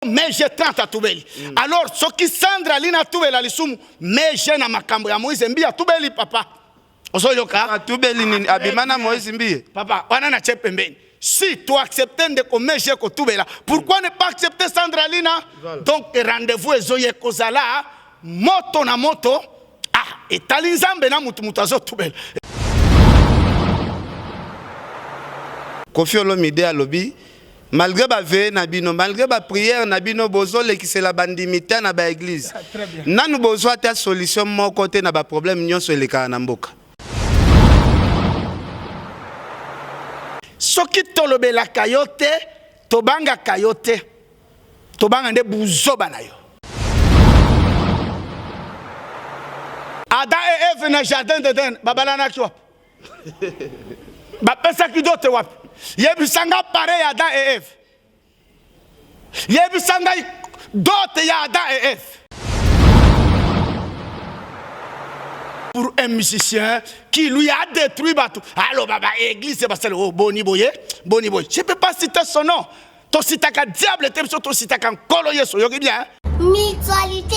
mais j'ai 30 atubeli. Alors ce qui Sandra lina tubela lisumu mais j'ai na makambo ya Moïse mbia tubeli papa. Osoyoka atubeli nini abimana Moïse mbie. Papa wana na chepembeni. Si tu acceptes de comme j'ai ko tubela, pourquoi ne pas accepter Sandra lina? Donc rendez-vous ezoye kozala moto na moto. Ah, et talinzambe na mutu mutu azotubela. Kofi Olomide alobi malgré ba veille na bino, malgré ba prière na bino bozo lekisela bandimité na ba église. Nanu bozo ta solution mo côté na ba problème nyonso eleka na mboka. Soki tolobela kayote, tobanga kayote. Tobanga nde buzoba na yo. Adam et Ève na jardin d'Éden, babalana ki wapi? Ba pesa ki dote wapi? Yebisanga pareil Adam et Ève. Yebisanga dote ya Adam et Ève. Pour un musicien qui lui a détruit bateau. Allô, baba, église, c'est parce que oh, boni boye. Je ne peux pas citer son nom. Ton sitaka diable, ton sitaka koloye so yogi bien. Mutualité,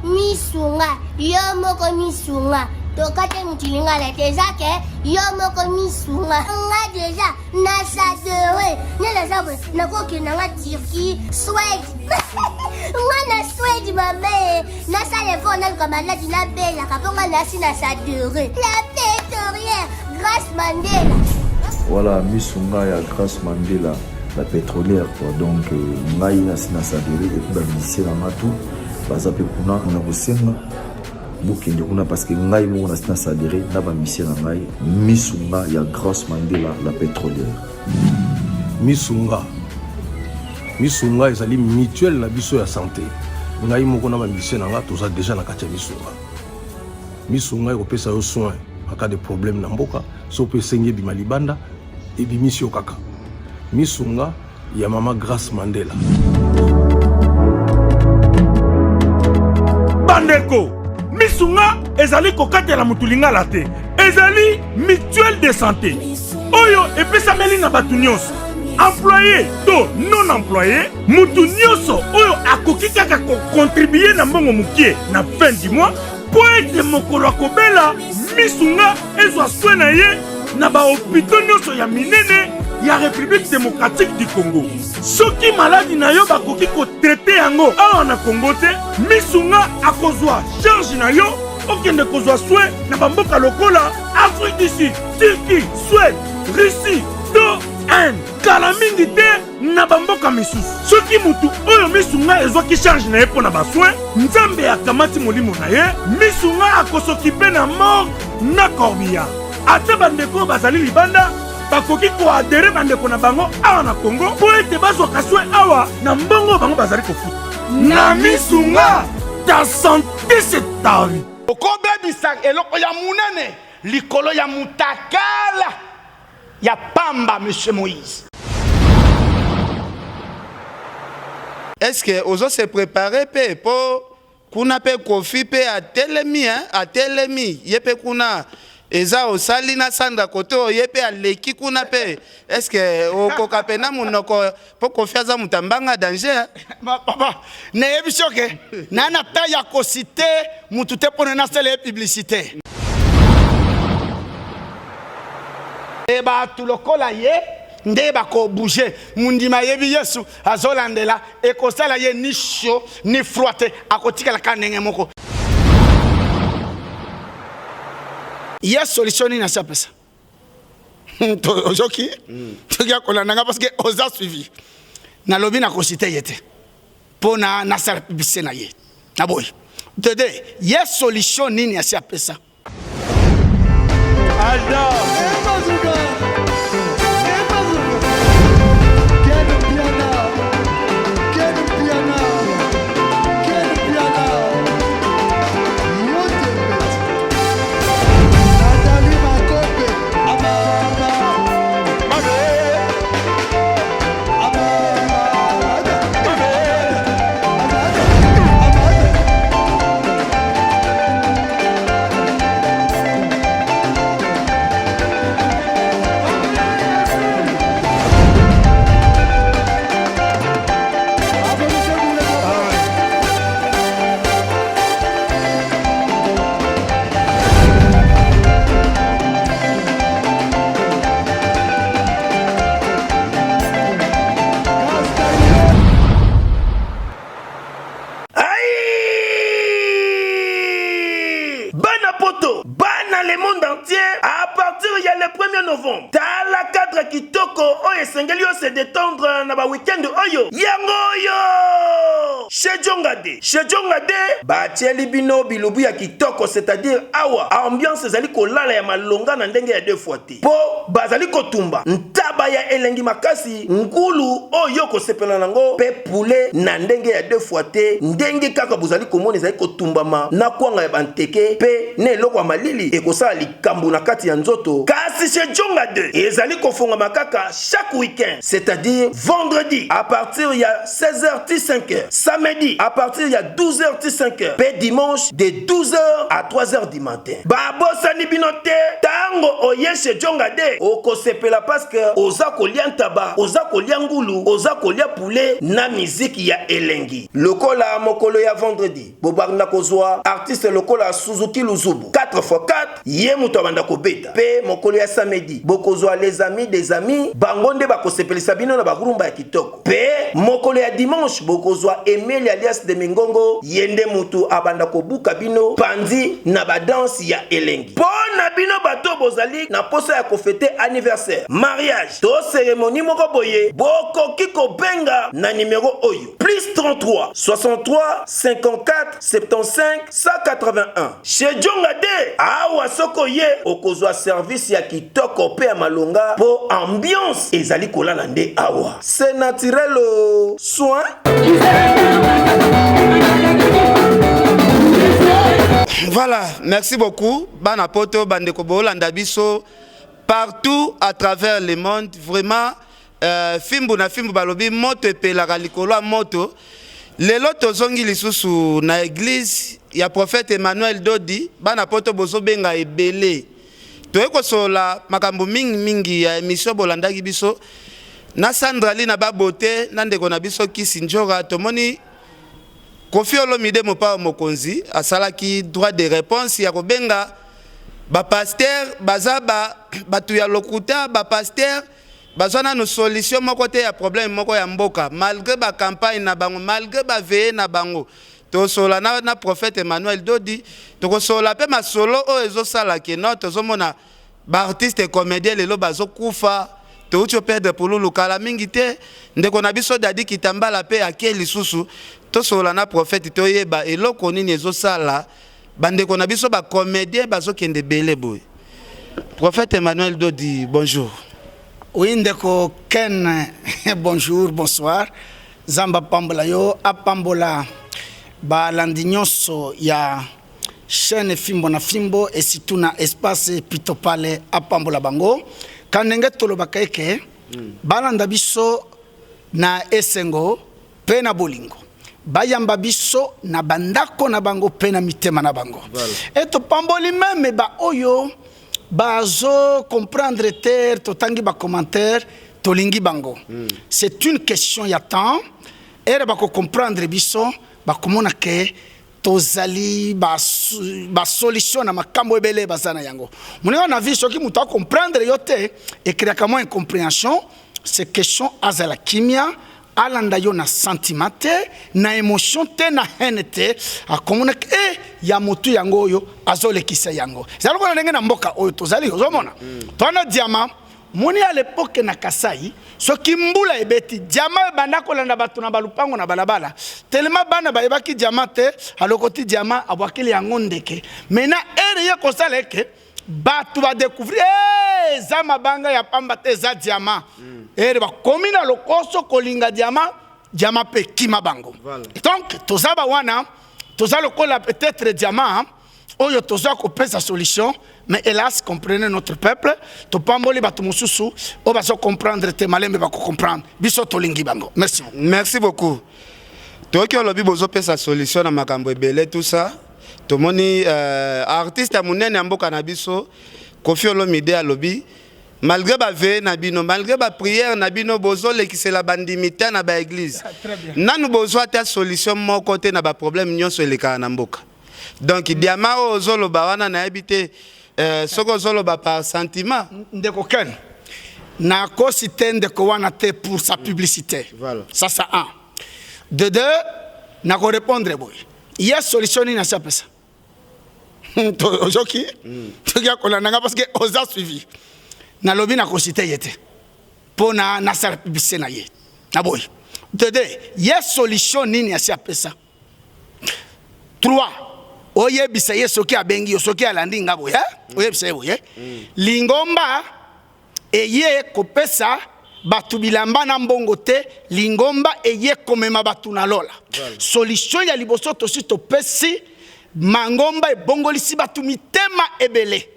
misunga, yomoko misunga. Tokate mutilinga la tezake, yomoko misunga. Nga déjà, nasadere. Nela zabe, nakoki nanga Turquie, Suède. Nga na Suède mame. Nasa levo na kamala dina bella, kaponga nasi nasadere. La pétrolière, Grâce Mandela. Voilà, misunga ya Grâce Mandela. La pétrolière quoi. Donc ngai nasi nasadere et puis ba ministère na tout. Bazape kuna na kosenga. Bukende kuna parce que ngai mo nasi nasadere na ba ministère na ngai misunga ya Grâce Mandela la pétrolière. Misunga ezali mutuelle na biso ya santé. Ngai moko na ba ministère na nga toza déjà na katia misunga. Misunga ekopesa yo soin en cas de problème na mboka, so pe sengi bima libanda et bimisio kaka. Misunga ya mama Grâce Mandela. Bandeko, misunga ezali kokatela mutulinga la te. Ezali mutuelle de santé. Oyo epesameli na batu nyonso. Employé to non employé, mutu nyonso oyo akoki kaka ko contribuer na mbongo mukie na fin du mois po ete mokolo akobela misunga ezwa soin na ye na ba hôpitaux nyonso ya minene ya République démocratique du Congo. Soki maladi na yo bakoki ko traiter yango awa na Congo te, misunga akozwa charge na yo okende kozwa soin na bamboka lokola Afrique du Sud, Turquie, Suède, Russie, to Inde. Kala mingi te na bamboka misusu. Soki mutu oyo misunga ezwaki charge na ye pona basoin, nzambe akamati molimo na ye, misunga akosokipe na mort na corbillard. Ate bandeko bazali libanda bakoki ko adere bandeko na bango awa na Congo po ete bazwaka soin awa na mbongo bango bazali kofuta. Na misunga ta santé c'est ta vie. Okobebisa eloko ya munene likolo ya mutakala ya pamba monsieur Moïse. Est-ce que ozo se préparer pe pour kuna pe kofi pe atelemi yepe kuna eza osali na sanda kote yepe aleki kuna pe est-ce que okoka pena munoko po kofi aza mutambanga danger Papa ne ebisoke nana ta ya kosite mutu te pona na sele publicité. Eba tulokola ye nde bako bouger mundima yebi Yesu azolandela ekosala ye ni chaud ni froid akotika la kanenge moko. Ya solution ni na sa pesa. Ojoki tu ya kolanda parce que oza suivi. Na lobi na kosite yete. Pona na sa publicité na ye. Na boy. Dede ya solution ni na sa pesa. novembre tala cadre kitoko oyo esengeli yo se détendre na ba weekend oyo yango oyo chez Jongade batieli bino bilubu ya kitoko, c'est-à-dire awa ambiance ezali kolala ya malonga na ndenge ya 2 fois te po bazali kotumba ntaba ya elengi makasi ngulu oyo kosepela nango pe poulet na ndenge ya 2 fois te ndenge kaka bozali komona ezali kotumbama na kwanga ya banteke pe ne eloko ya malili ekosala likambo na kati ya nzoto. Kasi chez Jongade ezali kofonga makaka chaque week-end, c'est-à-dire vendredi à partir ya 16h til 5h, samedi à partir ya 12h til 5h, pe dimanche de 12h à 3h du matin. Babosani binote tango oye chez Jongade okosepela parce que oza kolia ntaba, oza kolia ngulu, oza kolia poulet na miziki ya elengi. Lokola mokolo ya vendredi bobarna kozwa artiste lokola Suzuki Luzubu 4x4 ye muto banda kobeta. Pe mokolo ya samedi bokozwa les amis des amis bangonde bakosepelisa bino na bagurumba ya kitoko. Pe mokolo ya dimanche bokozwa Emile alias de Mingongo yende mutu abanda kobuka bino pandi na badansi ya elengi. Pona bino bato bozali na posa ya kofete anniversaire, mariage to cérémonie moko boye bokoki kobenga na numéro oyo plus 33 63 54 75 181 chez Jongade awa soko ye okozwa service ya kitoko pe ya malonga po ambiance ezali kolala nde awa c'est naturel soin. Voilà, merci beaucoup. Bana poto bandeko bolanda biso partout à travers le monde. Vraiment fimbu na fimbu balobi moto epelaka likolo moto. Lelo tozongi lisusu na église ya prophète Emmanuel Dodi bana poto bozo benga ebele. Toyeko sola makambo mingi ya émission bolandaki biso na Sandraline ba beauté na ndeko na biso Kisinjora tomoni Kofi Olomide mopa mokonzi asalaki droit de réponse ya kobenga ba pasteur bazaba batu ya lokuta ba pasteur bazana no solution moko te ya problème moko ya mboka malgré ba campagne na bango malgré ba veillée na bango to sola na prophète Emmanuel Dodi to ko sola pe masolo o ezo sala ke no to zomona ba artiste et comédien lelo bazo kufa to ucho perdre pour lulu kala mingi te ndeko na biso dadi kitambala pe akeli susu to sola na prophète to yeba eloko nini ezo sala bandeko na biso ba comédien bazo kende belé boy. Prophète Emmanuel Dodi, bonjour. Oui, ndeko Ken, bonjour, bonsoir. Zamba pambola yo, apambola ba landinyoso ya chaîne Fimbo na Fimbo et surtout na espace Pitopale apambola bango. Kanenge toloba keke, balanda biso na esengo pe na bolingo. Bayamba biso na bandako na bango pe na mitema na bango. Et to pamboli même ba oyo bazo comprendre terre totangi ba commentaire tolingi bango. C'est une question ya temps et ba ko comprendre biso ba komona ke tozali ba solution na makambo ebele bazana yango. Muna na vie soki muta comprendre yote et créer comme incompréhension, c'est question azala kimia alanda yo na sentiment te na émotion te na haine te akomona ya motu yango yo azolekisa yango zalo kona ndenge na mboka oyo tozali ozomona tona diama moni à l'époque na Kasai soki mbula ebeti diama banda kolanda batu na balupango na balabala tellement bana bayebaki diama te alokoti diama abwakili yango ndeke mena ere ye kosala ke batu ba découvrir za mabanga ya pamba te za diama ere ba komina lokoso kolinga diama pe kima bango. Donc tozaba wana toza lokola peut-être diama oyo toza ko pesa solution mais hélas comprenez notre peuple to pamboli batu mususu o ba so comprendre te malembe ba ko comprendre biso tolingi bango. Merci. Merci beaucoup. Toki olobi bozo pesa solution na makambo ebele tout ça. Tomoni artiste amunene amboka na biso Kofi Olomide alobi malgré ba veille na bino malgré ba prière na bino bozo lekisela bandimita na ba église nanu bozo ata solution moko te na ba problème nyonso eleka na mboka. Donc diama ozolo ba wana na ebité soko zolo ba par sentiment ndeko Ken na ko sitende ko wana te pour sa publicité. Voilà. Ça un. De deux na ko répondre boy. Il y a solution ni na ça pesa. Toki toki akola nanga parce que oza suivi. na lobi na kosite yete pona na sara publicité na ye na boy tede ye solution nini asi apesa 3 oye bisa ye soki abengi yo soki alandi ngabo ya oye bisa ye lingomba eye kopesa batu bilamba na mbongo te lingomba eye komema batu na lola solution ya liboso tosi topesi mangomba ebongolisi batu mitema ebele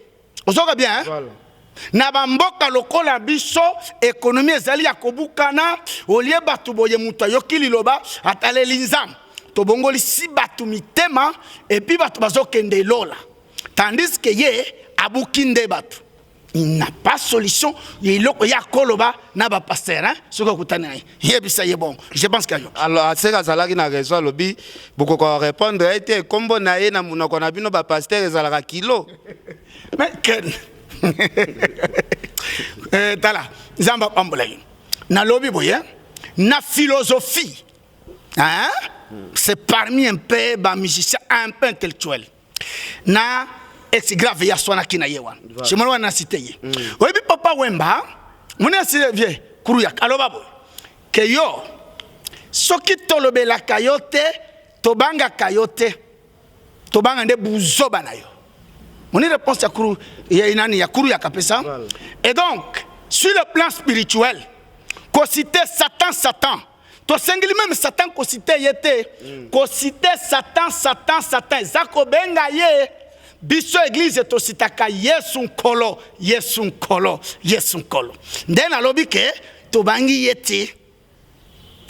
ozoka bien hein na bamboka lokola biso ekonomi ezali ya kobukana olie batu boye mutu ayoki liloba ataleli nzambe tobongolisi batu mitema epi batu bazokende lola tandis que ye abuki nde batu il n'a pas solution il y a koloba na ba pasteur hein ce que kutana ye bisa ye bon je pense que alors aseka zalaki na raison lobi boko ko répondre été kombo na ye na munoko na bino ba pasteur ezalaka kilo mais que tala zamba pambola na lobi boye na philosophie hein c'est parmi un peu ba musicien un peu intellectuel na ex grave ya swana kina yewan je me wana cité ye oyebi papa wemba mona si vie kuruya aloba bo ke yo soki tolobela kayote tobanga kayote tobanga nde buzoba na yo moni réponse ya kuru ya inani ya kuruya kapesa et donc sur le plan spirituel ko citer Satan to sengili même Satan ko citer yete ko citer Satan zako benga ye biso église to sitaka Yesu nkolo ndena alobi ke to bangi yete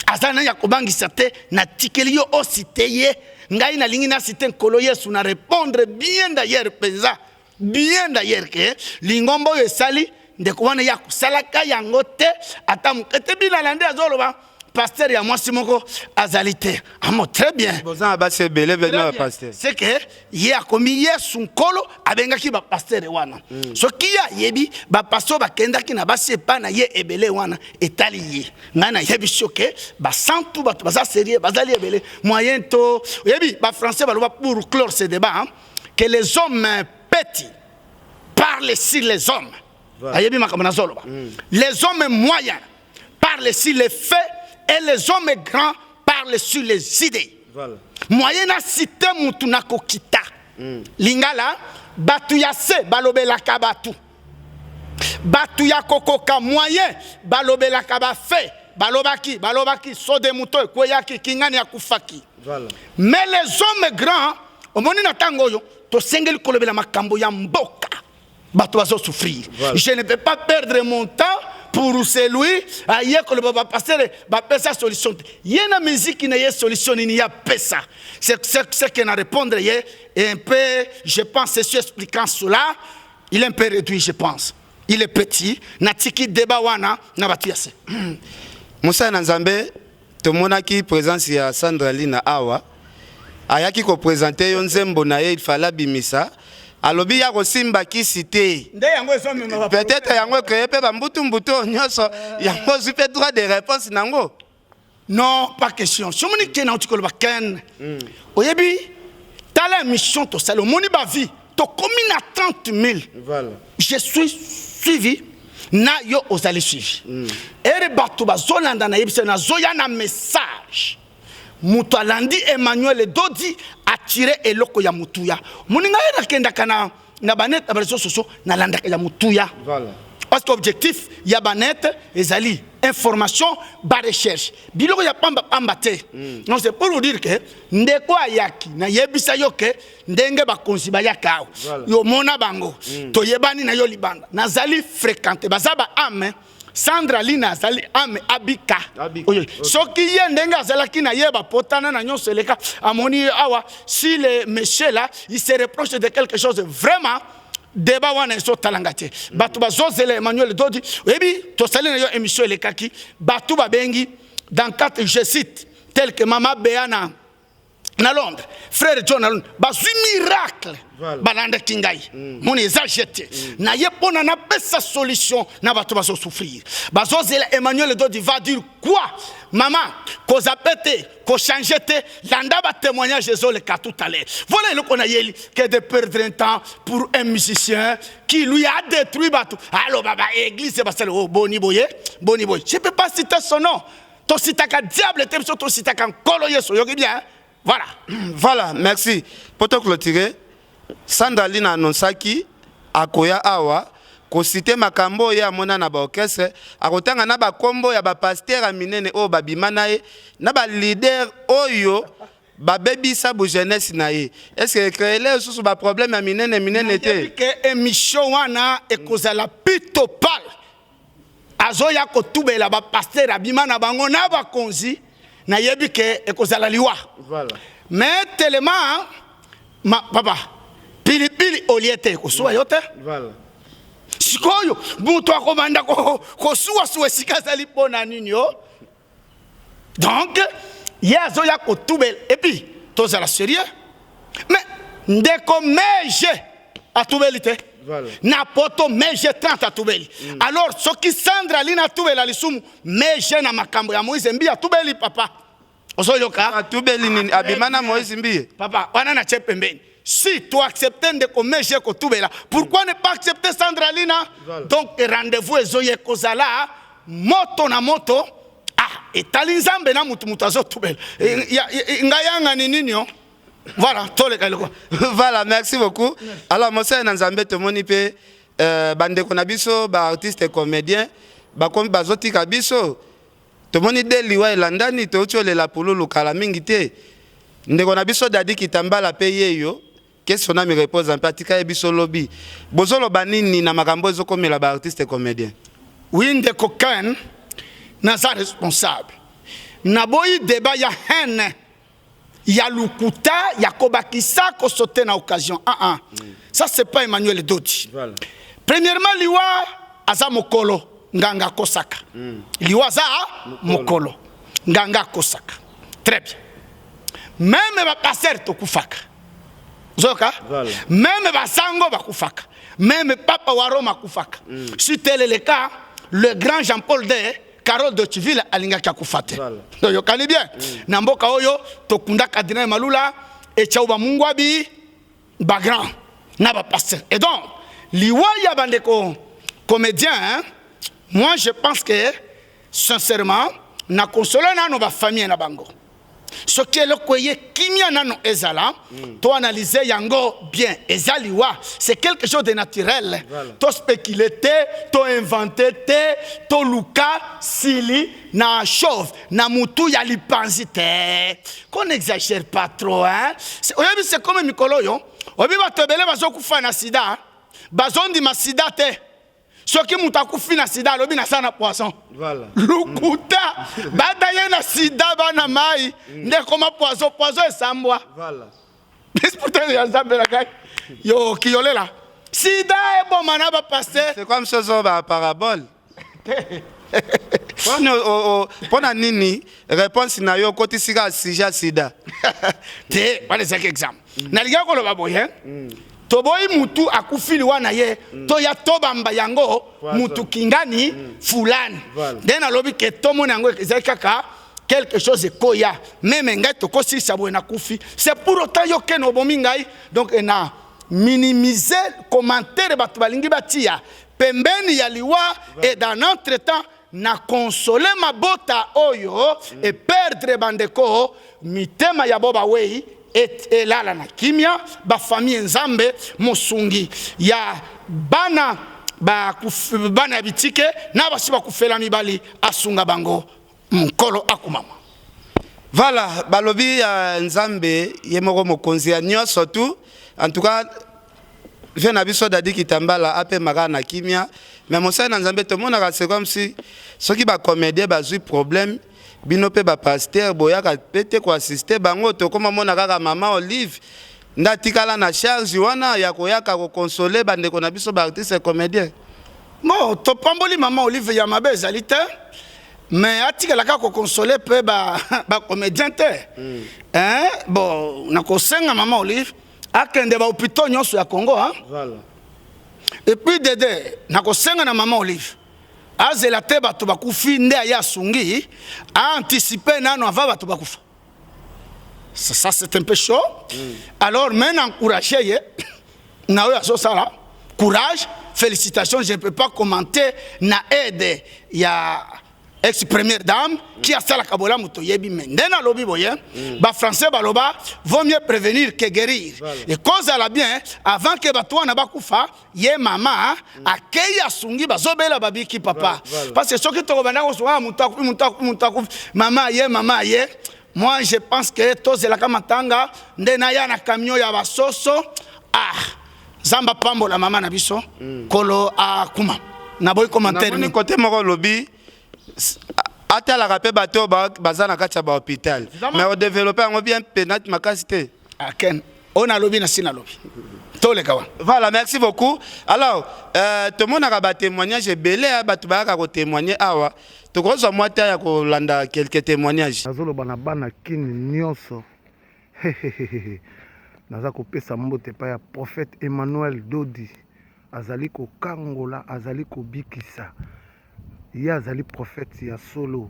azana ya kobangisa te na tikeli yo osite ye ngai na lingi na site nkolo Yesu na répondre bien d'ailleurs ke lingombo yo esali ndeko wana ya kusalaka yango te ata mukete bina lande azoloba pasteur ya mwasi moko azalité amo très bien boza ba se belé venir pasteur c'est que ye akomi Yesu nkolo abengaki ba pasteur wana soki ya yebi ba pasteur bakendaki na basepa na ye ebele wana etali ye ngana yebi choqué ba santu ba baza sérieux bazali ebele moyen to yebi ba français ba pour clore ce débat hein, que les hommes petits parlent sur les hommes ayebi makamana zoloba les hommes moyens parlent sur les faits et les hommes grands parlent sur les idées. Voilà. Moyen na cité mutu na kokita. Lingala batu ya se balobela kabatu. Batu ya kokoka moyen balobela kaba fe balobaki so de muto kweyaki kingani ya kufaki. Voilà. Mais les hommes grands omoni na tango yo to sengeli kolobela makambo ya mboka. Batu bazo souffrir. Voilà. Je ne peux pas perdre mon temps pour celui aye ko le baba pasteur ba pesa solution yena musique na ye solution ni ya pesa c'est que na répondre ye un peu je pense c'est expliquant cela il est un peu réduit je pense il est petit na tiki débat wana na batiase Musa na Nzambe to monaki présence ya Sandraline awa ayaki ko présenter yo nzembo na ye il fallait bimisa alobi ya kosimba kisite peut-être yango créé pe bambutu nyoso yango zupe droit de réponse nango non pas question somoni kena utikolo baken oyebi tala mission to salo moni ba vie to komi na 30 000 voilà je suis suivi na yo ozali suivi ere batu bazolanda na yebisa na zoya na message mutu alandi Emmanuel Dodi attiré eloko ya mutuya muninga yana kenda kana na banet na réseaux sociaux na landa ya mutuya voilà parce que objectif ya banet ezali information ba recherche biloko ya pamba te non c'est pour vous dire que ndeko ayaki na yebisa yo ke ndenge ba konsiba yaka yo mona bango to yebani na yo libanda nazali fréquenter bazaba ame Sandraline azali ame abika oyo soki ye ndenga azalaki na yeba potana na nyonso eleka amoni awa si le monsieur là il se reproche de quelque chose vraiment débat wana so talangate batu bazozela Emmanuel Dodi ebi to sali na yo émission elekaki batu babengi dans 4 je cite tel que Mama Béana na Londres frère John na Londres bazui miracle balanda kingai moni eza jeté na ye pona na pesa solution na bato bazo souffrir bazo zela Emmanuel Dodi va dire quoi maman koza pété ko changer te landa ba témoignage les cas tout à l'heure voilà le qu'on a yeli que de perdre un temps pour un musicien qui lui a détruit bato allo baba église ba oh boni boye je peux pas citer son nom to sitaka diable te to sitaka nkolo yeso yoki bien. Voilà. Voilà, merci. Pour te clôturer, Sandalina annonçaki akoya awa ko citer makambo ya mona na ba orchestre akotanga na ba kombo ya ba pasteur aminene o babimana ye na ba leader oyo ba bebisa bu jeunesse na ye. Est-ce que créer sous ba problème aminene te que émission wana ekozala pito pal azoya ko tubela ba pasteur abimana bango na ba konzi na yebi ke ekozala liwa. Voilà. Mais tellement ma papa pilipili oliete kosuwa yote. Voilà. Sikoyo mutu akomanda kosuwa suwa sikazali pona nini yo. Donc yazo ya kotubel et puis tozala sérieux. Mais ndeko meje atubelite. Voilà. Na poto meje 30 atubeli. Alors soki Sandra lina atubela lisumu meje na makambo ya Moïse Mbi atubeli papa. Osoyoka atubeli nini abimana Moïse Mbi. Papa wana na chepembeni. Si tu acceptes de komeje kotubela, pourquoi ne pas accepter Sandra lina? Voilà. Donc rendez-vous ezoye kozala moto na moto. Ah, etali nzambe na mutu azotubela. Ngayanga ni nini yo? Voilà, voilà, merci beaucoup. Alors, moi, c'est Nzambe Tomoni pe bande konabiso, ba artiste et comédien, ba comme bazoti kabiso. Tomoni de liwa elandani to chole la pululu kala mingi te. Ndeko nabiso dadi kitambala pe yeyo. Qu'est-ce qu'on a me repose en pratique et biso lobby. Bozolo banini na makambo ezokomela ba artiste et comédien. Oui, ndeko kan naza responsable. Naboyi débat ya haine. Ya lukuta, ya kobakisa ko sauter na occasion. Ça c'est pas Emmanuel Dodi. Voilà. Premièrement liwa aza mokolo nganga kosaka. Liwa za mokolo nganga kosaka. Très bien. Même ba passer to kufaka. Zoka? Voilà. Même ba sango ba kufaka. Même papa wa Roma kufaka. Si tel est le cas, le grand Jean-Paul II Carole de Chiville alingaki akufate. Donc yo kali bien. Na mboka oyo tokunda Kadina Malula et Chauba Mungwabi ba grand na ba pasteur. Et donc liwa ya bandeko comédien hein? Moi je pense que sincèrement na consoler na no ba famille na bango. Ce qui est le koye kimia nano ezala, to analyser yango bien. Ezaliwa, c'est quelque chose de naturel. Voilà. To spéculer to inventer to luka sili na chauve, na mutu ya lipanzi te. Qu'on n'exagère pas trop hein. C'est comme mikolo yo. Obi ba tebele bazo kufa na sida, bazondi ma sida te. Soki mutakufi na sida lobi na sana poisson. Voilà. Lukuta badaye na sida bana mai nde koma poisson esambwa. Voilà. Disputer ya nzambe la kai. Yo kiyolela. Sida e bon manaba passer. C'est comme ça ba parabole. Pona nini réponse na yo koti sika sija sida. Te wale zaki exam. Na liga ko lo baboye. Toboyi mutu akufili wana ye toya tobamba yango mutu kingani fulani dena lobi ke tomo nango ezakaka quelque chose koya même ngai tokosi sabwe na kufi c'est pour autant yo ke no bomingai donc na minimiser commentaire batu balingi batia pembeni ya liwa et dans notre temps na consoler mabota oyo et perdre bandeko mitema ya boba wei et lala na kimia ba famille nzambe mosungi ya bana bana bitike na basi bakufela mibali asunga bango mkolo akumama. Voilà balobi ya nzambe yemoko mokonzi ya nyoso tout en tout cas je na biso dadi kitambala ape maka na kimia mais mosa na nzambe to mona c'est comme si ceux qui ba comédien bazui problème bino pe ba pasteur boyaka pete ko assister bango to koma mona kaka mama Olive ndatikala na charge wana ya koyaka ko consoler bandeko na biso ba artiste comédien. Bon to pamboli mama Olive ya mabe ezalite mais atikalaka koconsoler mpe bacomédien te. Bon nakosenga mama Olive akende bahôpitaux nyonso ya Congo. Voilà. Et puis dede nakosenga na mama Olive azela te bato bakufi nde aya asungi a anticiper nano avant bato bakufa. Ça c'est un peu chaud. Alors maintenant encourager na oyo azosala courage, félicitations, je ne peux pas commenter na aide ya ex-première dame qui a sala kabola muto yebi mendena lobi boye ba français baloba vaut mieux prévenir que guérir. Et cause à la bien avant que bato na bakufa ye mama akeya sungi bazobela babiki papa parce que soki to bana ko soa mutaku mama ye moi je pense que tozela kama tanga ndena ya na camion ya basoso zamba pambo la mama na biso kolo akuma na boy commentaire ni côté moko lobi ata la rapé bateau bazana kacha ba hôpital mais au développer on bien penat makasité aken on a lobby na sina lobby to le kawa. Voilà, merci beaucoup. Alors tout le monde a ba témoignage belé batu ba ka ko témoigner awa to ko zo mwata ya ko landa quelques témoignages azolo bana bana kini nyonso naza kopesa mbote pa ya prophète Emmanuel Dodi azali ko kangola azali ko bikisa ya azali prophète ya solo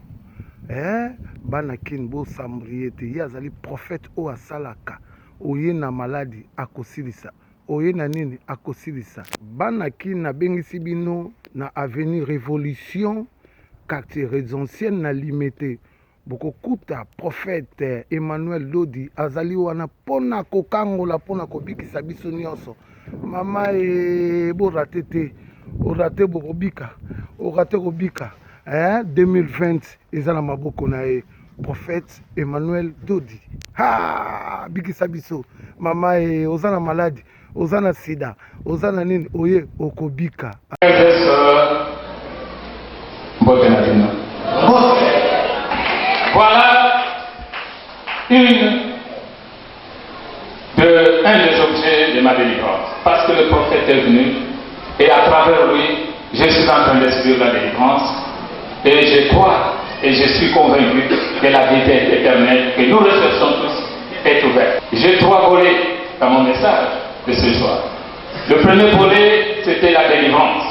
bana kin bo sambriete ya azali prophète o asalaka oye na maladi akosilisa oye na nini akosilisa bana kin na bengisi bino na avenue Révolution quartier résidentiel na limité bokokuta prophète Emmanuel Dodi azali wana pona kokangola pona kobikisa biso nyonso mama borate te orate bokobika orate kobika 2020 ezala maboko na prophète Emmanuel Dodi bikisa biso mama ozana maladi ozana sida ozana nini oye okobika. Voilà un des objets de ma délivrance. Parce que le prophète est venu et à travers lui, je suis en train d'expliquer la délivrance et je crois et je suis convaincu que la vérité éternelle que nous recherchons tous est ouverte. J'ai 3 volets dans mon message de ce soir. Le premier volet, c'était la délivrance.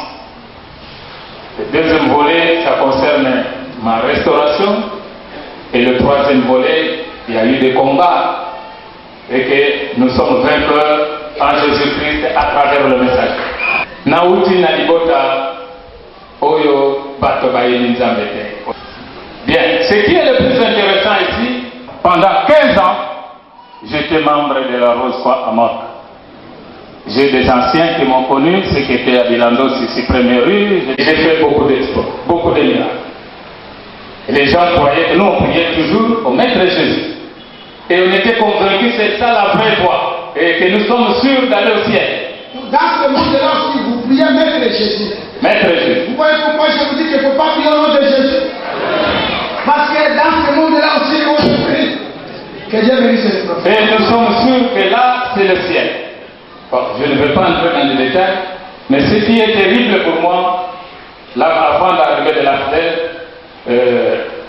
Le deuxième volet, ça concerne ma restauration. Et le troisième volet, il y a eu des combats et que nous sommes vainqueurs en Jésus-Christ à travers le message. Nauti Nalibota Oyo Batobaye Nzambete. Bien, ce qui est le plus intéressant ici, pendant 15 ans, j'étais membre de la Rose-Croix à Morgue. J'ai des anciens qui m'ont connu, ceux qui étaient à Bilandos, ici, première rue. J'ai fait beaucoup d'exploits, beaucoup de miracles. Les gens croyaient que nous on priait toujours au Maître Jésus. Et on était convaincus que c'est ça la vraie voie. Et que nous sommes sûrs d'aller au ciel. Dans ce monde-là aussi, vous priez Maître Jésus. Maître Jésus. Vous voyez pourquoi je vous dis qu'il ne faut pas prier au nom de Jésus? Parce que dans ce monde-là aussi, on se prie. Que Dieu bénisse le prophète. Et nous sommes sûrs que là, c'est le ciel. Bon, je ne vais pas entrer dans les détails. Mais ce qui est terrible pour moi, là, avant d'arriver de la fenêtre,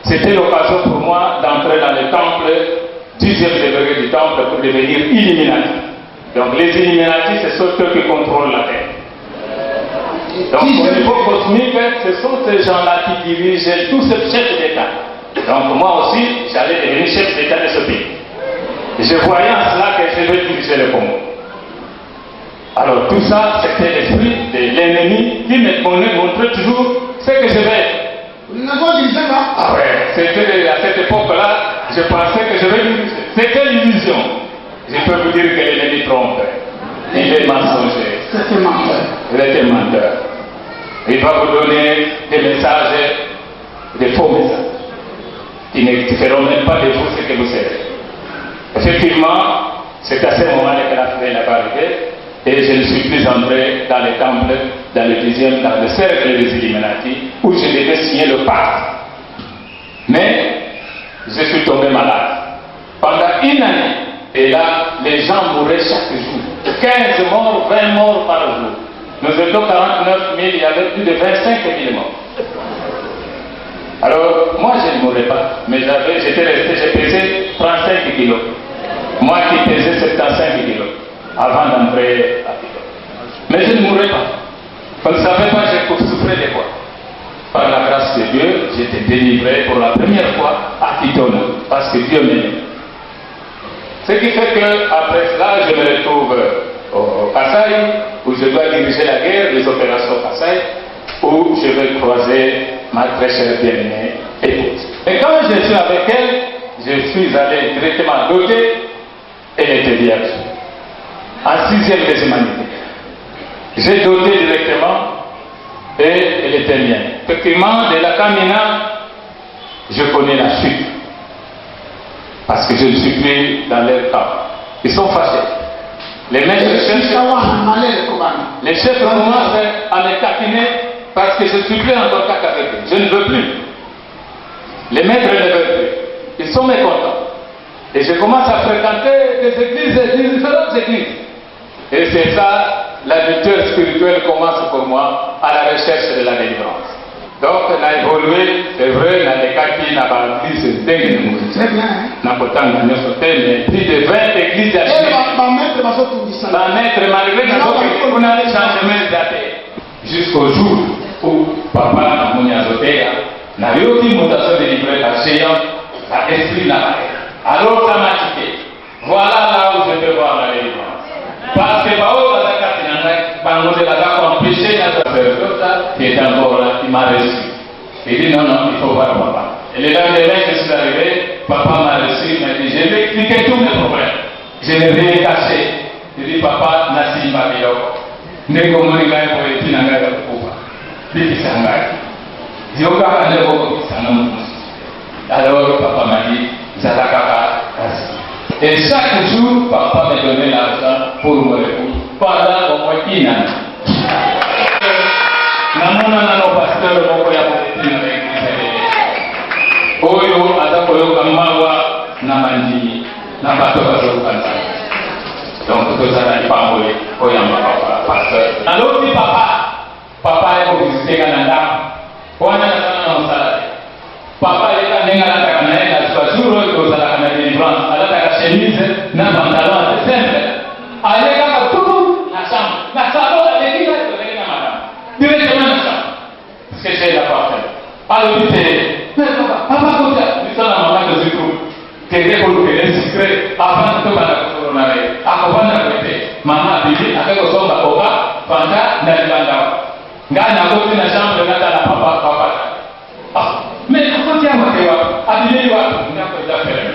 c'était l'occasion pour moi d'entrer dans le temple, 10e degré du temple, pour devenir Illuminati. Donc les Illuminati, ce sont ceux qui contrôlent la terre. Donc au niveau cosmique, ce sont ces gens-là qui dirigent tous ces chefs d'État. Donc moi aussi, j'allais devenir chef d'État de ce pays. Je voyais en cela que je vais diriger le Congo. Alors tout ça, c'était l'esprit de l'ennemi qui me montrait toujours ce que je vais être. Ah ouais, c'était à cette époque-là, je pensais que je vais diriger. C'était l'illusion. Je peux vous dire que l'ennemi trompe. Il est mensonger. C'était menteur. Il était menteur. Il va vous donner des messages, des faux messages, qui ne feront même pas de vous ce que vous serez. Effectivement, c'est à ce moment que la fin n'a pas arrivé, et je ne suis plus entré dans les temples, dans le 10e, dans le cercle des Illuminati, où je devais signer le pacte. Mais je suis tombé malade. Pendant une année, et là, les gens mouraient chaque jour. 15 morts, 20 morts par jour. Nous étions 49 000, il y avait plus de 25 000 morts. Alors, moi, je ne mourrais pas, mais j'étais resté, j'ai pesé 35 kilos. Moi qui pesais 75 kilos avant d'entrer à Quito. Mais je ne mourrais pas. Vous ne savez pas, j'ai souffert de quoi. Par la grâce de Dieu, j'étais délivré pour la première fois à Quito, parce que Dieu m'aime. Ce qui fait qu'après cela, je me retrouve au Kasaï, où je dois diriger la guerre, les opérations Kasaï, où je vais croiser ma très chère bien-aimée épouse. Et quand je suis avec elle, je suis allé directement doter, elle était vierge, en 6e des humanités. J'ai doté directement et elle était mienne. Effectivement, de la Kamina, je connais la chute. Parce que je ne suis plus dans leur camp. Ils sont fâchés. Les maîtres chefs commencent à me taquiner parce que je ne suis plus en contact avec eux. Je ne veux plus. Les maîtres ne veulent plus. Ils sont mécontents. Et je commence à fréquenter des églises, des différentes églises. Et c'est ça, la lecture spirituelle commence pour moi à la recherche de la délivrance. Donc, on a évolué, c'est vrai, dans les cas qui n'ont pas église, c'est dingue. Très bien. N'a pas tant de mais plus de 20 églises à ma maître, malgré que on a des changements d'athée. Jusqu'au jour où papa n'a pas azoté, n'a eu aucune mutation délivrée par géant, à esprit n'a pas. Alors, ça m'a quitté. Voilà là où je peux voir la délivrance. Parce que Paolo a empêché la sacerdoce qui est encore là, qui m'a reçu. Il dit non, il faut voir papa. Et le lendemain que je suis arrivé, papa m'a reçu, il m'a dit, je vais expliquer tous mes problèmes. Je n'ai rien caché. Il dit, papa, Nassim Babilo, ne communique pour les filles n'engager le pouvoir. Il dit, c'est un alors papa m'a dit, Zalakaka, et chaque jour, papa me donnait l'argent pour me répondre. Pendant au moins une année. Namona nano pasteur moko ya kutetina na église. Oyo atakoyoka mawa na mandini na bato bazokanza. Donc tozala ipambole oyamba papa pasteur. Alors si papa eko visite kana ndako. Wana na mosala. Papa yeka nenga na kana na kwa jour tozala kana délivrance. Alata ka chemise na pantalon simple. Aleka ka tout na chambre. Na salon de l'église na madame. Directement na chambre. Parce que j'ai la parole. Alors il dit, mais papa comme ça, il s'en a maman de Zikou. Que des pour le secret avant de tomber la coronare. Avant de répéter, maman bibi avec le son d'Akoba, Fanta, Nalibanda. Ngana côté na chambre na la papa. Ah, mais comment tu as marqué wa? Abîmé wa? On a pas faire.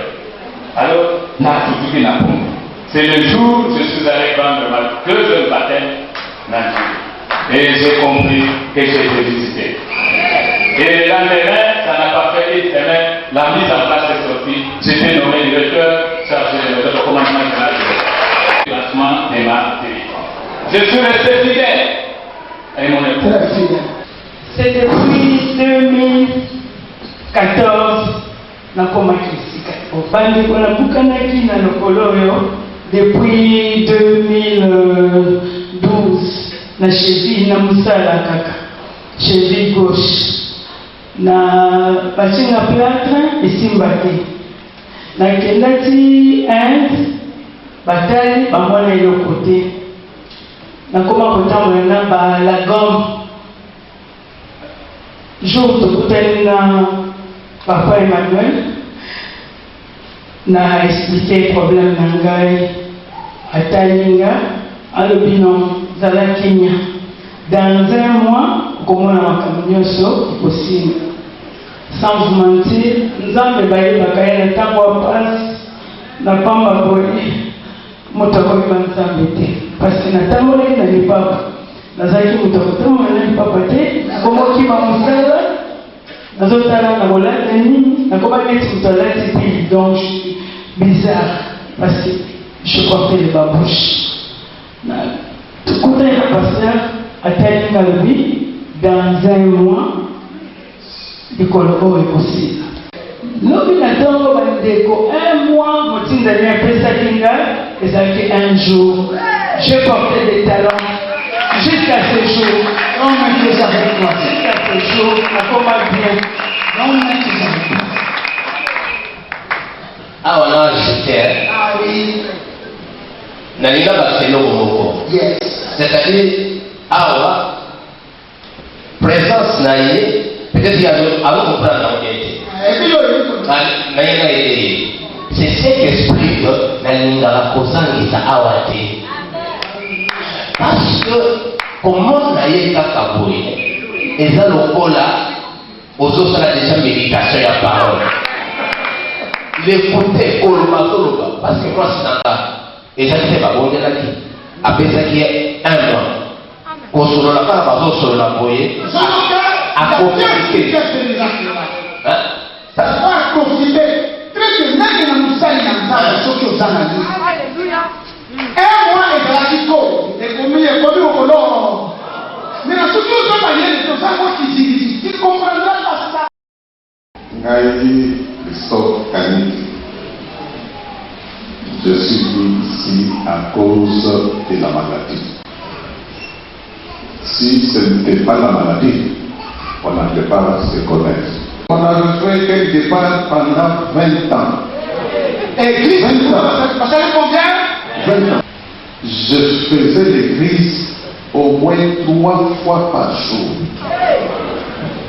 Alors, na tout na pour. C'est le jour où je suis allé prendre ma deuxième baptême et j'ai compris que j'ai été visité. Et le lendemain, ça n'a pas fait une semaine, la mise en place est sortie. J'étais nommé directeur chargé de commandement général du lancement de ma territoire. Je suis resté fidèle et mon époux. C'est depuis 2014 na komakisika. Obandi kona bukanaki na lokolo oyo. Depuis 2012, na cheville na musala kaka, cheville gauche, na basinga plâtre esimbaki, na kendati Inde, batali bamona eloko te, na koma kotambola na ba la gomme, jour tokutani na papa Emmanuel, na expliqué problème na ngai atalinga alobi non zala Kenya dans un mois komona makambo nyonso possible sans vous mentir nzambe bayebaka ye na ntango ya pasi na pamba boye moto akoyeba nzambe te parce que natangolaki na lipapa nazalaki moto akotambola na lipapa te nakomokima mosala nazotala na kolata nini nakoma neti moto alati te donc bizarre parce que je portais les babouches. Tout le pasteur a tellement lui dans un mois de coloro est possible. L'homme n'attend pas un mois, mon team d'aller un peu satinga, et ça fait un jour. J'ai porté des talons jusqu'à ce jour. On m'a dit avec moi, jusqu'à ce jour, on a bien Ah, on a ajouté. Ah oui. Nalinga Bakelo Moko. Yes. C'est-à-dire, ah, présence naïe, peut-être qu'il y a à comprendre la réalité. C'est cet esprit que Nalinga la Kozang est à Awate. Parce que, comment naïe Kakaboui, et ça le cola, aux autres, ça a déjà méditation et parole. L'écouter, Oloma, parce que moi, c'est dans la. Et ça, c'est pas bon de la vie. Après ça, qui est un mois. Qu'on se l'a pas, on va se la voyer. À profiter. Hein? Ça va profiter. Très bien, que nous sommes dans ce que nous avons. Un mois et la Kiko. Et comme il est connu au colon. Mais dans tout le monde, tu comprendras ça. Ngaï Christophe Kaniki. Je suis venu ici à cause de la maladie. Si ce n'était pas la maladie, on n'allait pas se connaître. On a fait qu'elle départ pendant 20 ans. Église, 20 ans. Vous savez combien? 20 ans. Je faisais l'église au moins 3 fois par jour.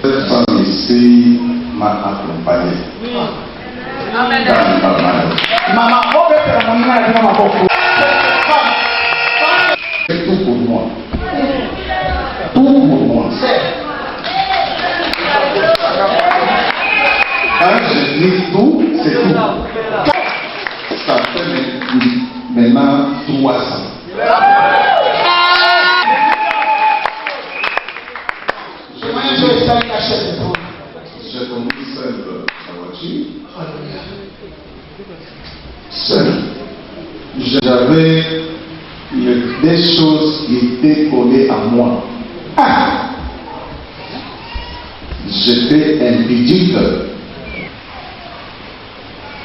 Cette femme ici m'a accompagné. Maman, on peut faire mon image de maman. C'est tout pour moi. Tout pour moi. Quand je dis tout, c'est tout. Ça fait maintenant 3 ans. J'ai conduit seul la voiture. Seul. J'avais des choses qui étaient collées à moi. J'étais impudique.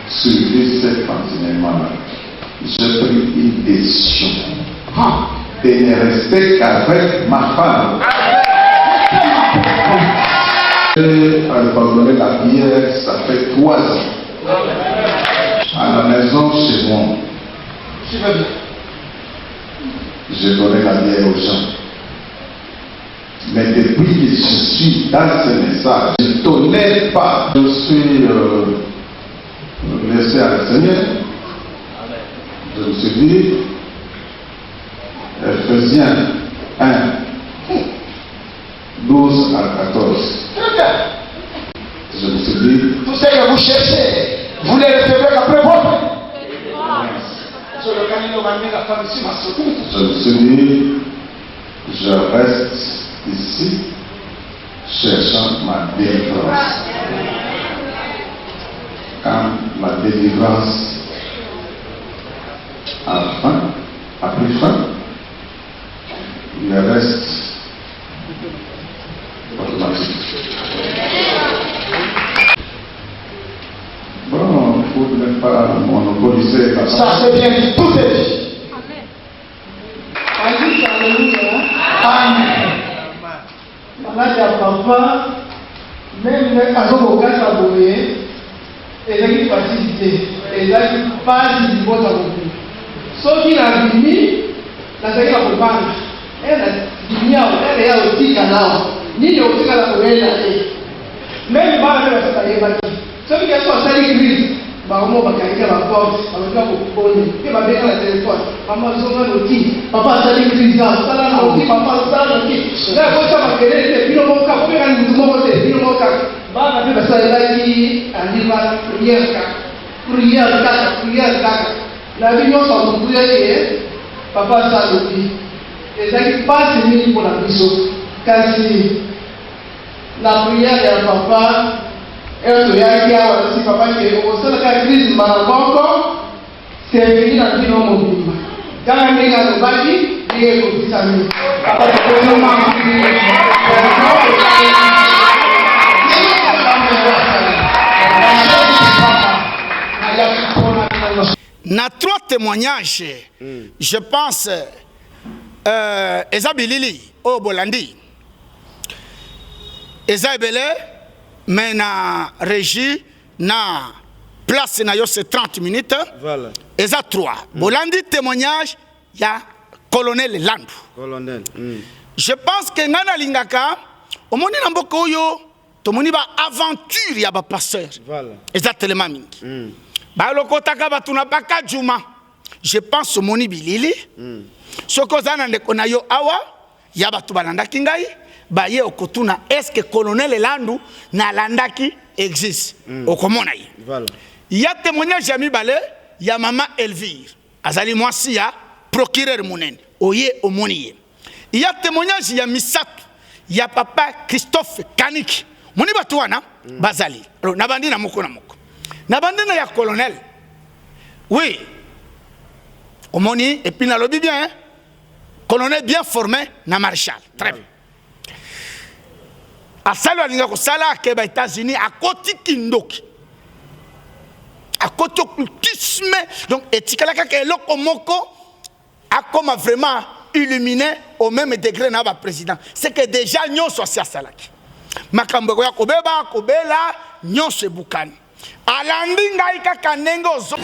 Suivi cet enseignement-là, j'ai pris une décision de ne rester qu'avec ma femme. J'ai abandonné la bière, ça fait 3 ans. À la maison, chez moi. J'ai donné la bière aux gens. Mais depuis que je suis dans ce message, je ne donnais pas. Je suis laissé à le Seigneur. Je me suis dit, Ephésiens 1, 12 à 14. Je me suis dit, tout ce que vous cherchez, vous les recevez après votre. Je me suis dit, je reste ici cherchant ma délivrance. Quand ma délivrance a pris fin, le reste automatique. Bon, il ne faut pas monopoliser la ça c'est bien dit, tout est dit. Amen. Malade ya papa, même azokokata boye, ezalaki facilité, ezalaki pasi libota kopi. Soki nabimi, nazalaki na kobanga, nabimi awo, ya otika nawo, nini otikala koyela te. Même bana mpe basi bayebaki. Soki kasi asali crise, bango bakangika baporte, bakotika kokoni, mpe babenga na telefone, mama zonga noki, papa asali crise awo, sala noki, papa asala noki. Nga kosa makelele te, bino moka, kopeka ni mutu moko te, bino moka. Bana mpe basalelaki aliva prière kaka. Na bi nyonso akokuyaki papa asala noki. Ezalaki pasi mingi mpona biso, kasi na prière ya papa, toyaki awa nasi papa ke okosalaka crise mbala moko seveli na bino mobimba kaka ndenge alobaki ndenge ekobisami papa na 3 témoignages, je pense, Eza Bilili, au Bolandi, Eza Ebele, mais na régie na place na yo c'est 30 minutes. Voilà. Et ça 3. Bolandi témoignage ya colonel Landu. Colonel. Je pense que ngana lingaka omoni na mboka oyo tomoni ba aventure ya ba pasteur. Voilà. Exactement mingi. Ba lokotaka batuna baka juma. Je pense omoni bilili. Soko zana ndeko na yo awa ya batu balandaki ngai ba ye okotuna est-ce que colonel Landu na landaki existe. Okomona yi. Voilà. Il y a témoignage ya mibale ya mama Elvire. Azali mwasi ya procureur munene. Oye omoni. Il y a témoignage ya Misatu ya papa Christophe Kaniki. Moni batu wana bazali. Alors nabandi na moko na moko. Nabandi na ya colonel. Oui. Omoni et puis na lobi bien. Hein? Colonel bien formé na maréchal. Très bien. Asalo alinga ko sala ke ba États-Unis a koti kindoki. A koti occultisme. Donc etikala ka eloko moko a comme vraiment illuminé au même degré na ba président. C'est que déjà nyonso sia salaki. Makambo ya kobeba kobela nyonso ebukani. Alandi ngai kaka ndenge ozo.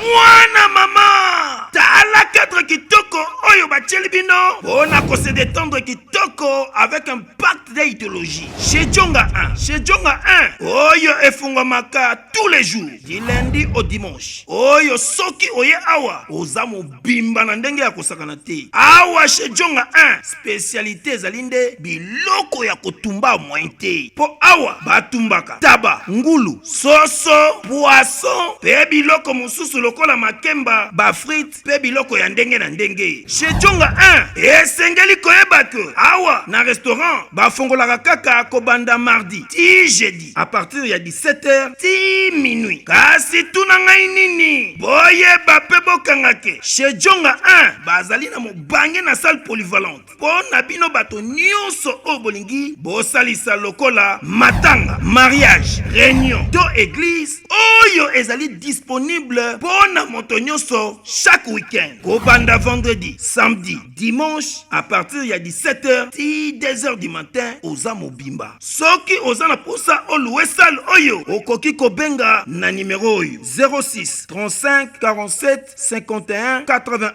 Mwana mama tala cadre kitoko oyo batieli bino mpona kose détendre kitoko avec un pacte d'idéologie. Chez Djonga 1, chez Djonga 1 oyo efungwamaka tous les jours du lundi au dimanche. Oyo soki oye awa oza mobimba na ndenge ya kosakana te. Awa chez Djonga 1 spécialité ezali nde biloko ya kotumba moyen te. Po awa batumbaka taba, ngulu, soso, poisson pe biloko mosusu lokola makemba, ba frites pe biloko ya ndenge na ndenge. Chez Djonga 1 esengeli koyeba ke awa na restaurant bafongolaka kaka kobanda mardi ti jeudi à partir ya 17h ti minuit. Kasi tuna ngai nini boyeba pe bokanga ke chez Djonga 1 bazali na mobange na salle polyvalente po na bino bato nyonso o bolingi bosalisa lokola matanga, mariage, réunion to église oyo ezali disponible na moto nyonso chaque week-end. Kobanda vendredi, samedi, dimanche à partir ya 17h ti 2h du matin oza mobimba. Soki oza na posa oluwe salle oyo okoki kobenga na numéro oyo 06 35 47 51 81.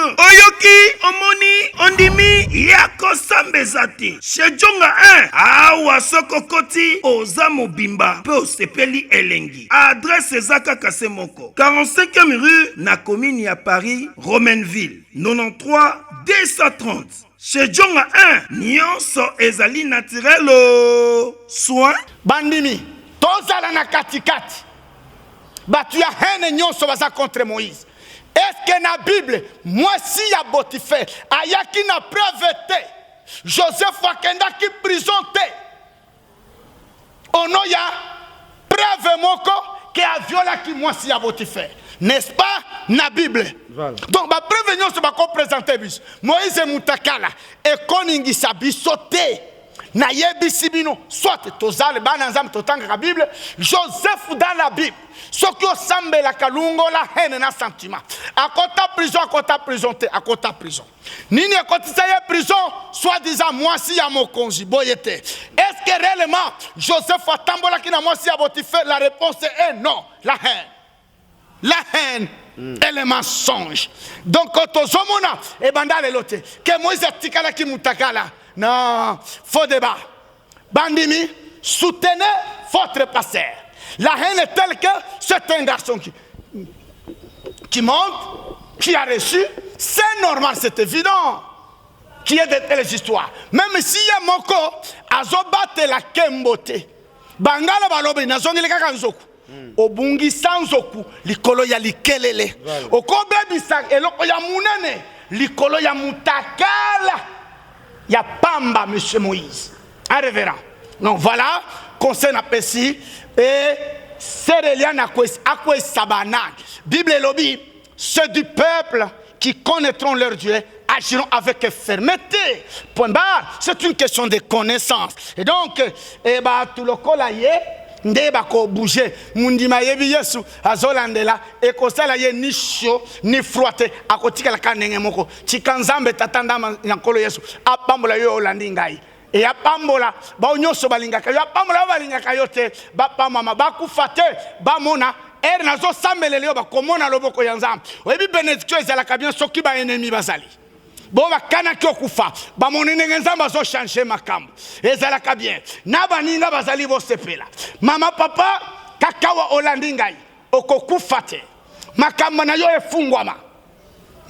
Oyoki omoni ondimi yako sambezate chez Djonga 1 awa soko koti oza mobimba pe osepeli elengi. Adresse ezaka kase moko 45e rue na commune ya Paris Romainville 93 230. Chez Djonga 1 nyonso ezali naturel soin bandimi tozala na katikati batu ya hene nyonso baza contre Moïse. Est-ce que na Bible, moi si ya Botifé, ayaki na preuve te, Joseph wakenda ki prison te, ono ya preuve moko que a viola ki moi si ya Botifé, n'est-ce pas na Bible? Voilà. Donc ba preuve nyonso ba ko présenter bis. Moïse mutakala e koningisa biso te. Na yebisi bino soit tozale bana nzambe totanga ka Bible, Joseph dans la Bible. Soki osambe la kalungo la haine na sentiment. Akota prison te, akota prison. Nini akotisa ye prison, soi-disant moi si ya mokonzi boyete. Est-ce que réellement Joseph atambola ki na moi si ya Botifé? La réponse est non. La haine. La haine. Et le mensonge. Donc quand ozomona e bandale lote que Moïse atikala ki mutakala. Non, faux débat. Bandimi, soutenez votre pasteur. La haine est telle que c'est un garçon qui monte, qui a reçu. C'est normal, c'est évident. Qui est de telles histoires. Même si y a moko, azobate la kembote. Bangala balobe, nazongile kaka nzoku. Obungi sanzoku, likolo ya likelele. Okobe bisak, eloko ya munene, likolo ya mutakala. Il y a Pamba, monsieur Moïse. Un révérend. Donc voilà, concerne Pessi et Serelian Akwes Sabanak. Bible et lobby, ceux du peuple qui connaîtront leur Dieu agiront avec fermeté. Point barre, c'est une question de connaissance. Et donc, tout le colaye, nde bako bouger mundima yebi Yesu azolandela ekosala ye ni chaud ni froid akotikala kanenge moko chikanzambe tatanda yankolo Yesu apambola yo olandi ngai e apambola ba onyoso balingaka yo apambola balingaka yo te ba pamama bakufa te bamona nazo sambelele yo bakomona loboko ya Nzambe oyebi bénédiction ezalaka bien soki ba ennemi bazali bo bakana ki okufa bamonene Nzambe azo changer makambo ezalaka bien na baninga bazali bosepela mama papa kakawa olandi ngai okokufa te makambo na yo efungwama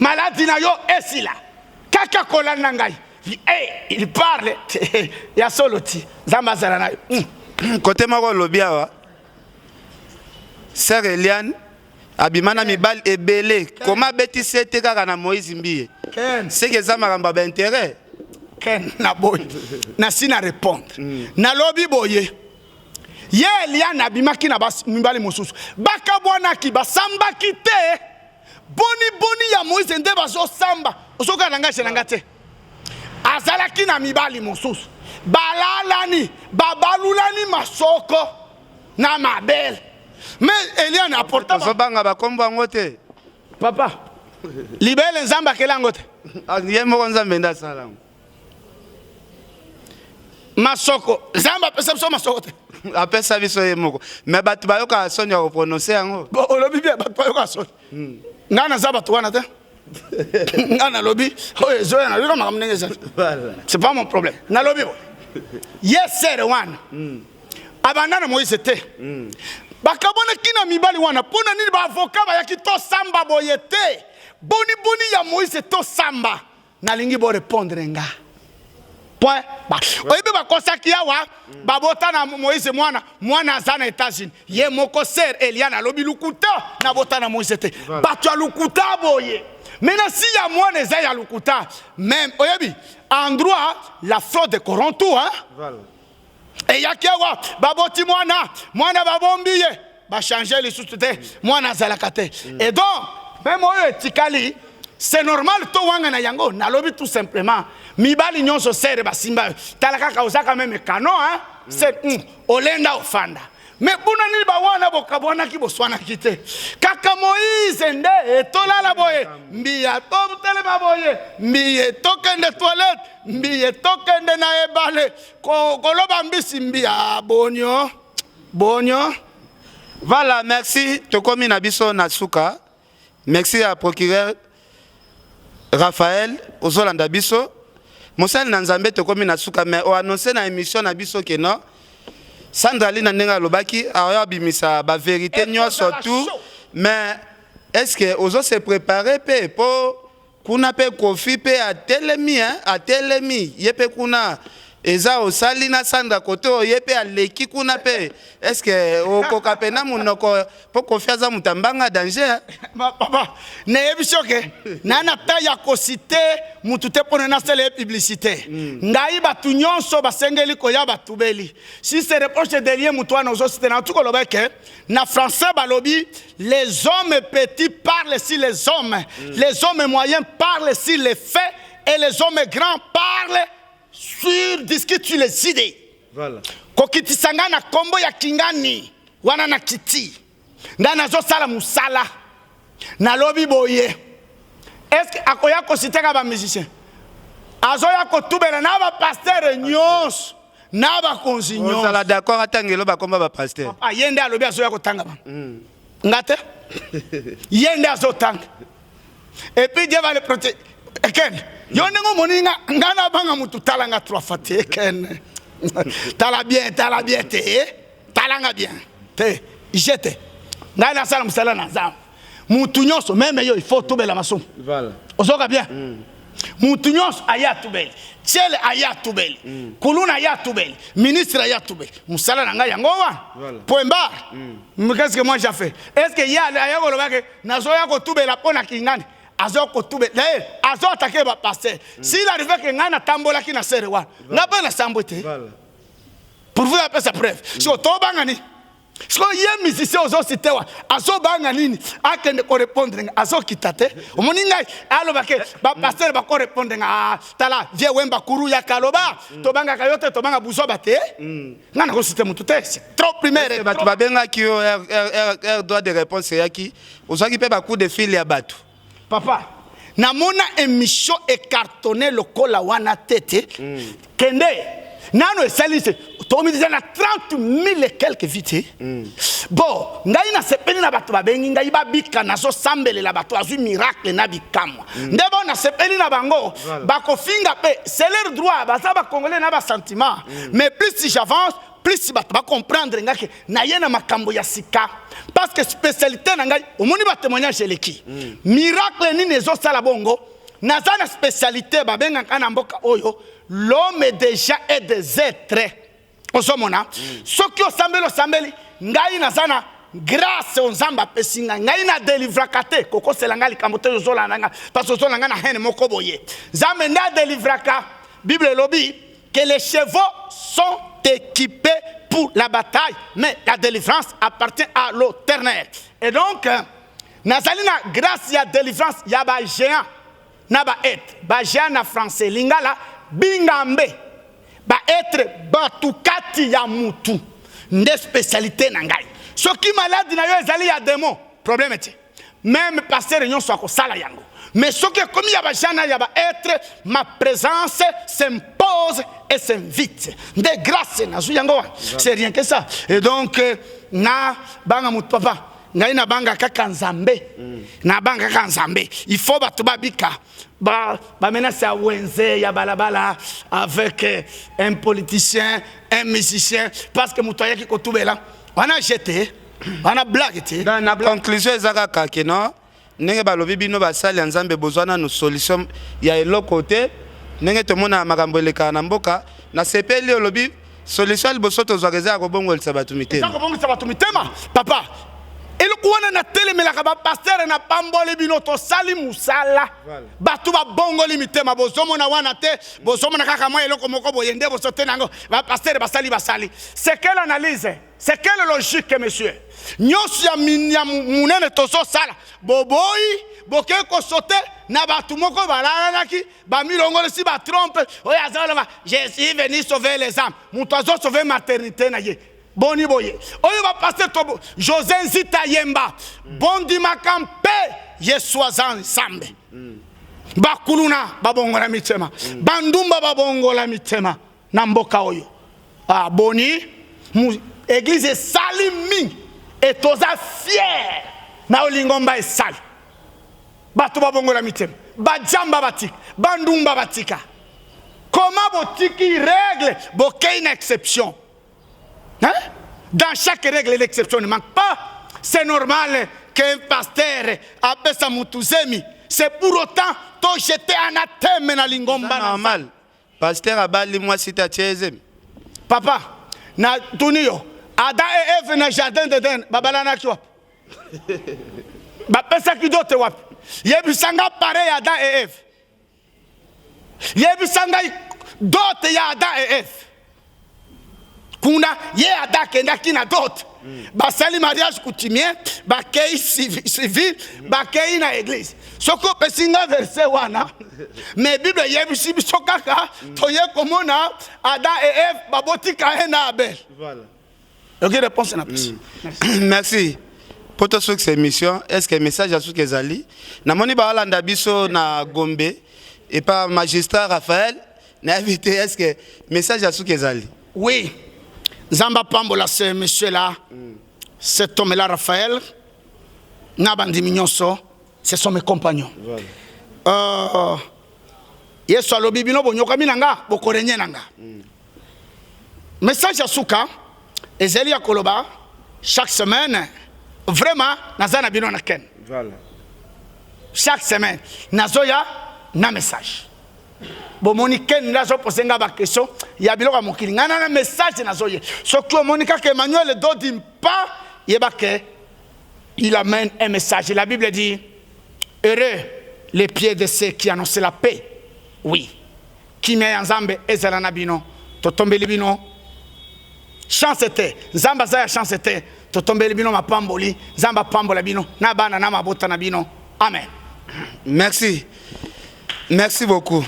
maladi na yo esila kaka kolanda ngai il parle ya soloti Nzambe azala na yo côté moko lobi awa Sœur Eliane abimana mibali ebele koma betise te kaka na Moïse Mbiye c'est que ça m'a ba intérêt ken na boy na sina répondre na lobi boye ye Eliane abimaki na mibali mosusu bakabwana ki basamba kite boni ya Moïse nde bazo samba osoka nanga chenanga te azalaki na mibali mosusu balalani babalulani masoko na mabel mais Eliane apporta zobanga bakombo ngote papa libele Nzamba kelango te ye moko Nzambe nda sala masoko Nzamba pesa biso masoko te apesa biso ye moko mais batu bayoka soni ya prononcer yango olobi bien batu bayoka soni ngana Nzamba to wana te ngana lobi oye zoya na lika makamnenge ça c'est pas mon problème na lobi yes sir one abandana Moïse te bakabona kina mibali wana pona nini ba avocat ba yaki to samba boyete boni ya Moïse to samba na lingi bo répondre nga point ba oyibe ba kosaki yawa ba botana Moïse mwana azana États-Unis ye moko ser Eliane lobi lukuta na botana Moïse te batu ya lukuta boye mena si ya mwana eza ya lukuta même oyebi en droit la fraude de Coronto hein voilà. Et yakiawa baboti mwana babombiye ba changer les sous-te mwana zalakate et donc même oyo etikali c'est normal to wanga na yango na lobi tout simplement mibali nyonso sere basimba talaka kauzaka même kano hein c'est olenda ofanda mais buna ni ba wana bokabona ki boswana kite kaka Moïse nde etolala boye mbiya to telema boye mbiye tokende toilette mbiye tokende na ebale koloba mbisi mbiya bonyo voilà merci tokomi na biso na suka merci à procureur Raphaël ozolanda biso mosali na Nzambe tokomi na suka mais o annoncer na émission na biso ke non Sandraline Nenga Lobaki a bimisa ba vérité nyo surtout mais est-ce que ozo se préparer pe pour kuna pe kofi pe a telemi yepe kuna eza osali na Sandra koto yepe aleki kuna pe est-ce que okoka pena munoko po konfiaza mutambanga danger papa ne ebisoke nana taya kosite mutute pona na sele publicité ngai batu nyonso basengeli koya batubeli si se reproche de lier mutwana ozo cité na tuko lobeke na français balobi les hommes petits parlent sur les hommes moyens parlent sur les faits et les hommes grands parlent discute sur les idées. Voilà. Kokitisanga na kombo ya kingani wana na kiti. Ndana zo sala musala. Na lobi boye. Est-ce que akoya ko siteka ba musicien? Azoya ko tubela na ba pasteur nyos. Na ba konzi nyos. On sala d'accord atangelo ba komba ba pasteur. Papa yende alobi azoya ko tanga ba. Ngate? Yende azotanga. Et puis Dieu va le protéger. Ken yonengo moninga ngana banga mutu talanga 3 fois te ken tala bien te talanga bien te jete ngana sala musala na Nzambe mutu nyonso même yo il faut tubela masomo voilà osoka bien mutu nyonso aya tubeli chele aya tubeli kuluna aya tubeli ministre aya tubeli musala na ngai yango wa point barre qu'est-ce que moi j'ai fait est-ce que ya aya ko lobake nazo ya ko tubela pona kingani azo kotube azo attaquer ba pasteur s'il arrivait que ngana tambola ki na sere wa ngapa na sambote pour vous appeler sa preuve si otobanga ni So ye musicien ozo cité wa azo banga nini akende ko répondre azo kitate omoninga aloba ke ba pasteur ba ko répondre tala vie wemba kuru ya kaloba to banga kayote to banga buzo bate ngana ko cité mutu te c'est trop primaire batu ba benga ki droit de réponse ya ki ozaki pe ba coup de fil ya batu papa na mona émission écartonné lokola wana tete kende nano esalise tomi déjà na 30 000 et quelques vités. Bon, ngai na sepeli na bato babengi ngai babika na so sambele la bato azu miracle na bikamwa. Ndebo na sepeli na bango bako finga pe c'est leur droit baza ba congolais na ba sentiment. Mais plus si j'avance, plus si bato ba comprendre ngake na yena makambo ya sika. Parce que spécialité na ngai omoni ba témoignage eleki. Miracle ni nezo sala bongo. Nazana spécialité babenga kana mboka oyo l'homme déjà est des êtres. Osomona soki osambeli ngai nazana grâce onzamba pesinga ngai na délivraka koko selanga likambo te zolanga parce que zolanga na hene moko boye zambe na délivraka Bible lobi que les chevaux sont équipés pour la bataille mais la délivrance appartient à l'Éternel et donc nazali na grâce ya délivrance ya ba géant na ba être ba géant na français lingala bingambe ba être batukati ya mutu nde spécialité na ngai soki malade na yo ezali ya démon problème te même pasteur nyonso akosala yango mais soki comme ya ba jana ya ba être ma présence s'impose et s'invite de grâce na zu yango c'est rien que ça et donc na banga mutu papa ngai na banga kaka nzambe na banga kaka nzambe il faut batu babika ba menace à Wenze ya balabala avec un politicien un musicien parce que mutoya ki kotubela wana jeté wana blague dans la conclusion ezaka kake non ndenge balobi bino basali ya nzambe bozwana no solution ya eloko te ndenge tomona makambo eleka na mboka na sepeli olobi solution liboso tozwakeza ko bongolisa batu mitema papa elikuwana na telemelaka ba pasteur na pambole bino to sali musala batu ba bongoli mitema bozomona wana te bozomona kaka mwa eloko moko boyende bosote nango ba pasteur basali c'est quelle analyse c'est quelle logique monsieur nyos ya minya munene tozo sala boboyi boke ko sote na batu moko balalaki ba milongole si ba trompe oya zala je suis venu sauver les âmes muto azo sauver maternité na ye boni boye oyo ba passer to José Nzita Yemba bondi makampe yeswazan sambe bakuluna babongola mitema bandumba babongola mitema na mboka oyo boni église salimi et toza fier na olingomba esali batu babongola mitema bajamba batika bandumba batika comment botiki règle bokei na exception. Hein? Dans chaque règle, l'exception ne manque pas. C'est normal qu'un pasteur appelle sa mutuzemi. C'est pour autant que j'étais anathème dans l'ingomba. C'est normal. Pasteur abali moi si ta tiezem. Papa, na tunio, Adam et Ève na jardin d'Éden, babalana ki wapi? Ba pesa ki dote wapi? Yebisanga pareil Adam et Ève. Yebisanga dote ya Adam et Ève. Kuna ye adake ndaki na dot basali mariage coutumier bakei civil bakei na église soko pesinga verset wana mais bible yebisi biso kaka toye komona Adam et Ève baboti kaena Abel voilà OK réponse na plus merci pour toute cette émission est-ce que message à ceux qui ezali na moni ba landa biso na Gombe et pas magistrat Raphaël na invité est-ce que message à ceux qui ezali oui. Zamba Pambola, ce monsieur-là, cet homme-là, Raphaël, Nabandi Mignonso, ce sont mes compagnons. Yesu alobibino bonyoka minanga, bokorenye nanga. Message à Souka, Ezeli à Koloba, chaque semaine, vraiment, nazana bino na ken. Voilà. Chaque semaine, nazoya na message. Bomonique nazo posenga ba question ya biloka mokili ngana na message nazoye soki monika que Emmanuel dodi pas yebake il amène un message. La Bible dit heureux les pieds de ceux qui annoncent la paix, oui, qui met ensemble ezala na bino to tombeli bino chance te nzamba za ya chance te totombeli bino mapamboli nzamba pambola bino na bana na mabota na bino amen. Merci beaucoup.